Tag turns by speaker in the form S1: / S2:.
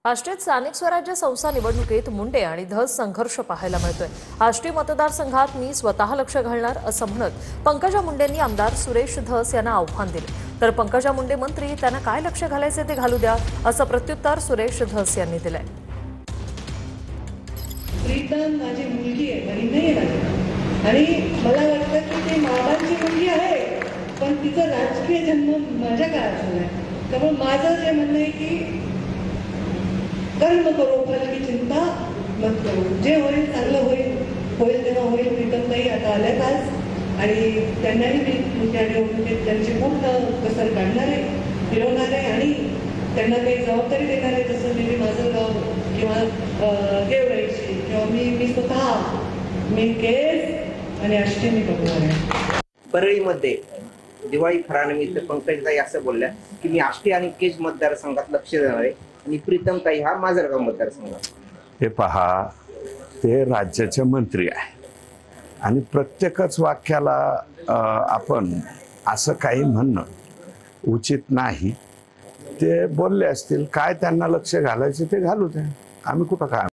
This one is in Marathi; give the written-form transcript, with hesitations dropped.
S1: आष्टीत स्थानिक स्वराज्य संस्था निवडणुकीत मुंडे आणि धस संघर्ष पाहायला मिळतोय। आष्टी मतदारसंघात मी स्वतः लक्ष घालणार असं म्हणत पंकजा मुंडेंनी आमदार सुरेश धस यांना आव्हान दिले। तर पंकजा मुंडे मंत्री त्यांना काय लक्ष घालायचे ते घालू द्या असं प्रत्युत्तर सुरेश धस यांनी दिलंय।
S2: प्रीतम माझी मुलगी आहे, बहीण नाही आहे आणि मला वाटतं की ती मामाची मुलगी आहे, पण तिचा राजकीय जन्म माझ्या काळात झालाय। त्यामुळे माझं जे म्हणणं आहे की कर्म करो फल की चिंता मत करो, जे होईल चांगलं होईल तेव्हा होईल। प्रीतमताई आता आल्यात आज आणि त्यांनाही मी त्या निवडणुकीत त्यांची पूर्ण कसर काढणार आहे, फिरवणार आहे आणि त्यांना काही जबाबदारी देणार आहे। जसं मी माझं गाव किंवा गेवराईची किंवा मी स्वतः मी केस आणि आष्टी मी बघणार आहे।
S3: परळीमध्ये दिवाळी फराळनिमित्त पंकजताई असं बोलल्या की मी आष्टी आणि केज मतदारसंघात लक्ष देणार आहे आणि प्रीतमताई हा माजलगाव मतदारसंघात।
S4: हे पहा, ते राज्याचे मंत्री आहे आणि प्रत्येकच वाक्याला आपण असं काही म्हणणं उचित नाही। ते बोलले असतील, काय त्यांना लक्ष घालायचे ते घालू द्या, आम्ही कुठं काय